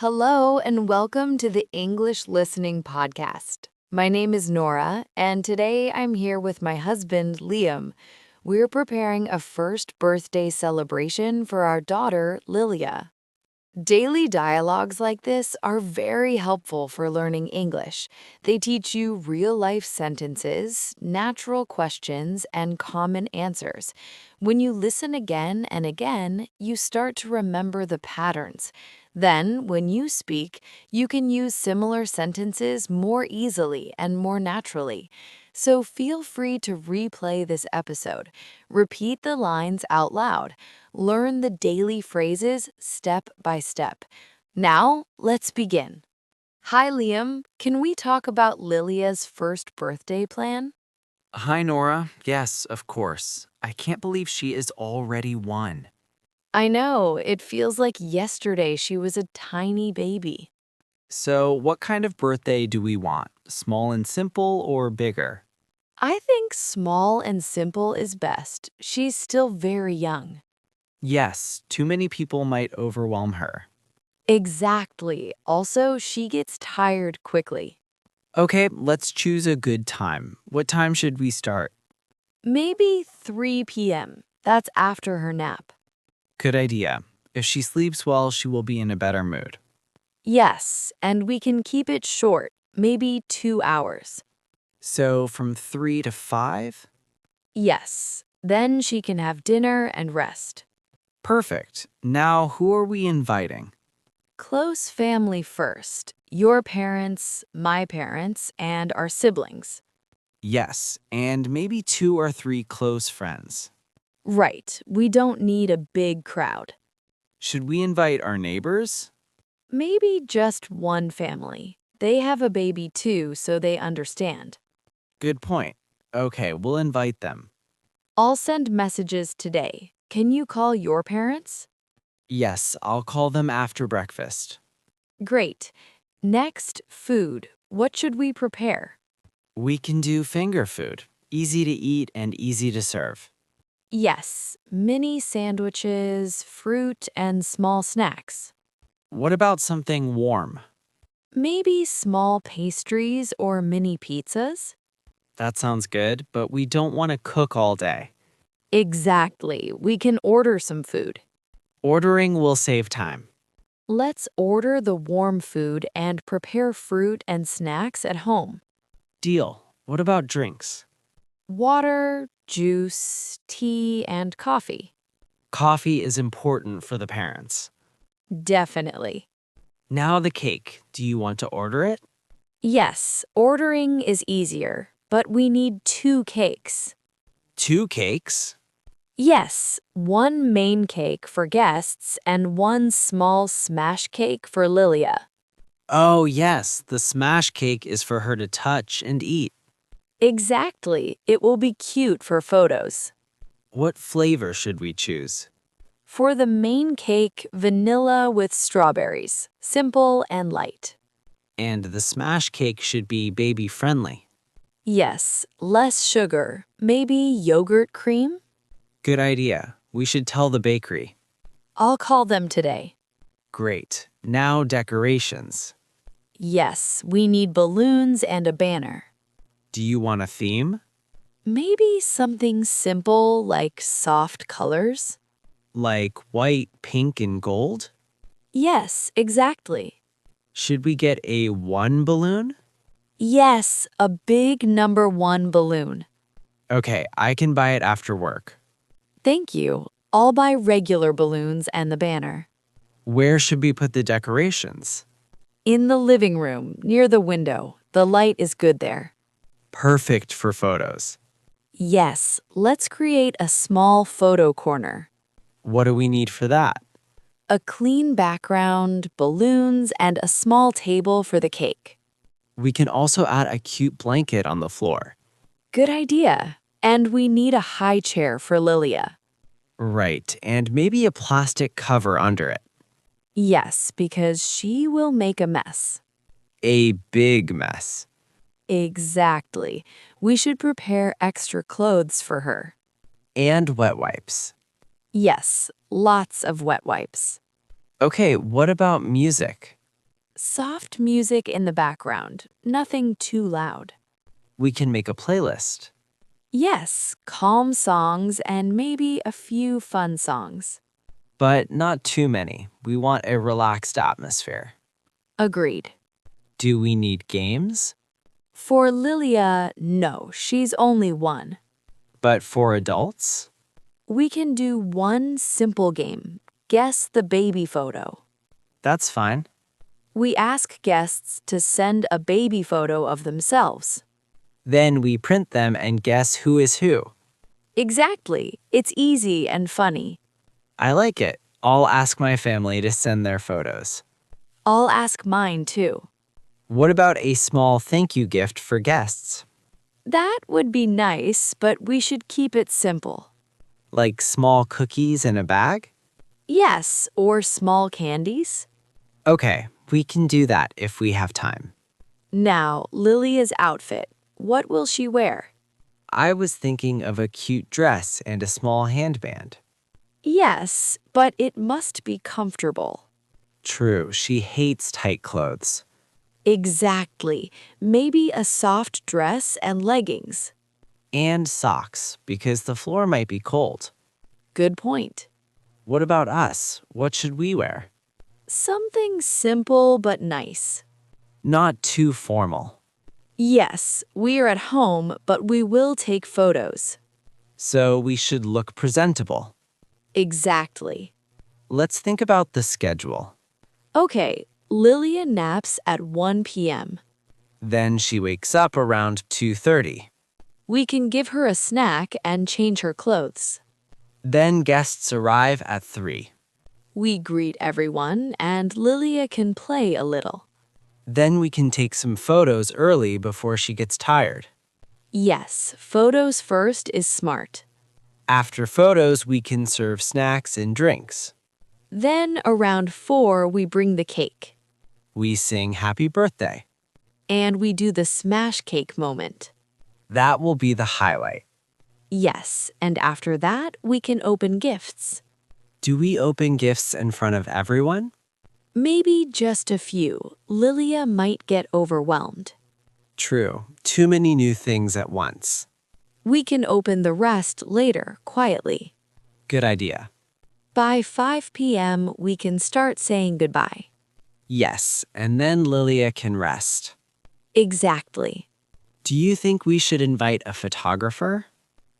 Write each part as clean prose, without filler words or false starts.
Hello, and welcome to the English Listening Podcast. My name is Nora, and today I'm here with my husband, Liam. We're preparing a first birthday celebration for our daughter, Lilya. Daily dialogues like this are very helpful for learning English. They teach you real-life sentences, natural questions, and common answers. When you listen again and again, you start to remember the patterns. Then, when you speak, you can use similar sentences more easily and more naturally. So feel free to replay this episode. Repeat the lines out loud. Learn the daily phrases step by step. Now, let's begin. Hi, Liam. Can we talk about Lilya's first birthday plan? Hi, Nora. Yes, of course. I can't believe she is already 1. I know, it feels like yesterday she was a tiny baby. So, what kind of birthday do we want? Small and simple or bigger? I think small and simple is best. She's still very young. Yes, too many people might overwhelm her. Exactly. Also, she gets tired quickly. Okay, let's choose a good time. What time should we start? Maybe 3 p.m. That's after her nap. Good idea. If she sleeps well, she will be in a better mood. Yes, and we can keep it short, maybe 2 hours. So, from 3 to 5? Yes, then she can have dinner and rest. Perfect. Now, who are we inviting? Close family first. Your parents, my parents, and our siblings. Yes, and maybe 2 or 3 close friends. Right, we don't need a big crowd. Should we invite our neighbors? Maybe just one family. They have a baby too, so they understand. Good point. Okay, we'll invite them. I'll send messages today. Can you call your parents? Yes, I'll call them after breakfast. Great. Next, food. What should we prepare? We can do finger food. Easy to eat and easy to serve. Yes, mini sandwiches, fruit, and small snacks. What about something warm? Maybe small pastries or mini pizzas? That sounds good, but we don't want to cook all day. Exactly. We can order some food. Ordering will save time. Let's order the warm food and prepare fruit and snacks at home. Deal. What about drinks? Water, juice, tea, and coffee. Coffee is important for the parents. Definitely. Now the cake. Do you want to order it? Yes, ordering is easier, but we need 2 cakes. 2 cakes? Yes, one main cake for guests and one small smash cake for Lilya. Oh, yes, the smash cake is for her to touch and eat. Exactly, it will be cute for photos. What flavor should we choose? For the main cake, vanilla with strawberries, simple and light. And the smash cake should be baby-friendly. Yes, less sugar, maybe yogurt cream? Good idea. We should tell the bakery. I'll call them today. Great. Now decorations. Yes, we need balloons and a banner. Do you want a theme? Maybe something simple like soft colors? Like white, pink, and gold? Yes, exactly. Should we get a 1 balloon? Yes, a big number 1 balloon. Okay, I can buy it after work. Thank you. I'll buy regular balloons and the banner. Where should we put the decorations? In the living room, near the window. The light is good there. Perfect for photos. Yes, let's create a small photo corner. What do we need for that? A clean background, balloons, and a small table for the cake. We can also add a cute blanket on the floor. Good idea. And we need a high chair for Lilya. Right, and maybe a plastic cover under it. Yes, because she will make a mess. A big mess. Exactly. We should prepare extra clothes for her. And wet wipes. Yes, lots of wet wipes. Okay, what about music? soft music in the background, nothing too loud. We can make a playlist. Yes, calm songs and maybe a few fun songs. But not too many. We want a relaxed atmosphere. Agreed. Do we need games? For Lilya, no, she's only one. But for adults? We can do one simple game. Guess the baby photo. That's fine. We ask guests to send a baby photo of themselves. Then we print them and guess who is who. Exactly. It's easy and funny. I like it. I'll ask my family to send their photos. I'll ask mine too. What about a small thank you gift for guests? That would be nice, but we should keep it simple. Like small cookies in a bag? Yes, or small candies. Okay, we can do that if we have time. Now, Lilya's outfit. What will she wear? I was thinking of a cute dress and a small handband. Yes, but it must be comfortable. True, she hates tight clothes. Exactly. Maybe a soft dress and leggings. And socks, because the floor might be cold. Good point. What about us? What should we wear? Something simple but nice. Not too formal. Yes, we are at home, but we will take photos. So we should look presentable. Exactly. Let's think about the schedule. Okay, Lilya naps at 1 p.m. Then she wakes up around 2:30. We can give her a snack and change her clothes. Then guests arrive at 3. We greet everyone, and Lilya can play a little. Then we can take some photos early before she gets tired. Yes, photos first is smart. After photos, we can serve snacks and drinks. Then around 4, we bring the cake. We sing happy birthday. And we do the smash cake moment. That will be the highlight. Yes, and after that, we can open gifts. Do we open gifts in front of everyone? Maybe just a few. Lilya might get overwhelmed. True, too many new things at once. We can open the rest later, quietly. Good idea. By 5 p.m., we can start saying goodbye. Yes, and then Lilya can rest. Exactly. Do you think we should invite a photographer?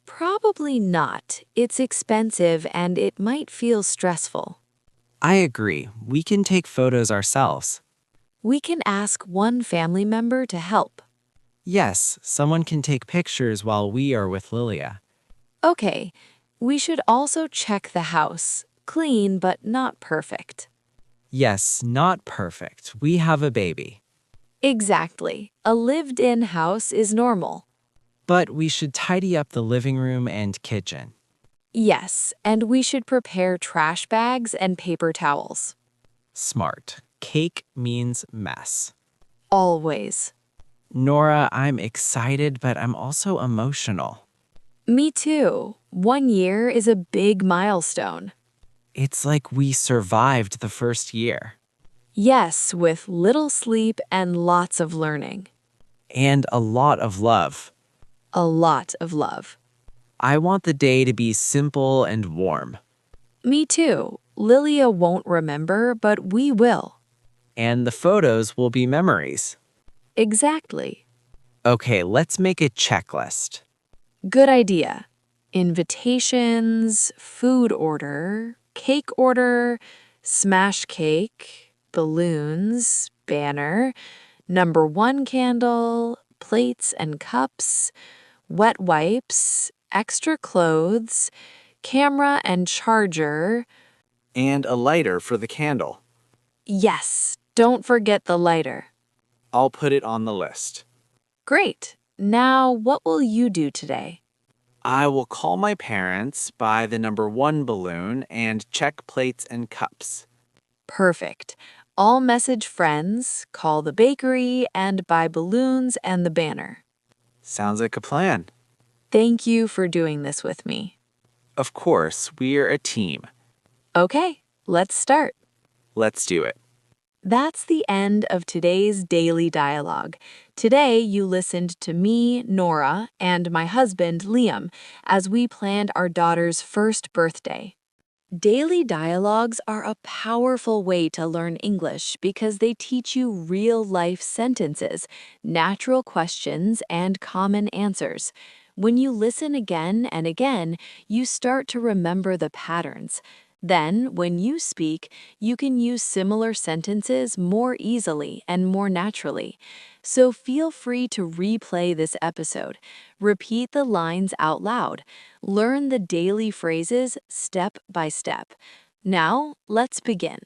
Probably not. It's expensive and it might feel stressful. I agree. We can take photos ourselves. We can ask one family member to help. Yes, someone can take pictures while we are with Lilya. Okay, we should also check the house. Clean, but not perfect. Yes, not perfect. We have a baby. Exactly. A lived-in house is normal. But we should tidy up the living room and kitchen. Yes, and we should prepare trash bags and paper towels. Smart. Cake means mess. Always. Nora, I'm excited, but I'm also emotional. Me too. 1 year is a big milestone. It's like we survived the first year. Yes, with little sleep and lots of learning. And a lot of love. A lot of love. I want the day to be simple and warm. Me too. Lilya won't remember, but we will. And the photos will be memories. Exactly. Okay, let's make a checklist. Good idea. Invitations, food order, cake order, smash cake, balloons, banner, number 1 candle, plates and cups, wet wipes, extra clothes, camera and charger. And a lighter for the candle. Yes, don't forget the lighter. I'll put it on the list. Great. Now, what will you do today? I will call my parents, buy the number 1 balloon, and check plates and cups. Perfect. I'll message friends, call the bakery, and buy balloons and the banner. Sounds like a plan. Thank you for doing this with me. Of course, we're a team. Okay, let's start. Let's do it. That's the end of today's daily dialogue. Today, you listened to me, Nora, and my husband, Liam, as we planned our daughter's first birthday. Daily dialogues are a powerful way to learn English because they teach you real-life sentences, natural questions, and common answers. When you listen again and again, you start to remember the patterns. Then, when you speak, you can use similar sentences more easily and more naturally. So feel free to replay this episode. Repeat the lines out loud. Learn the daily phrases step by step. Now, let's begin.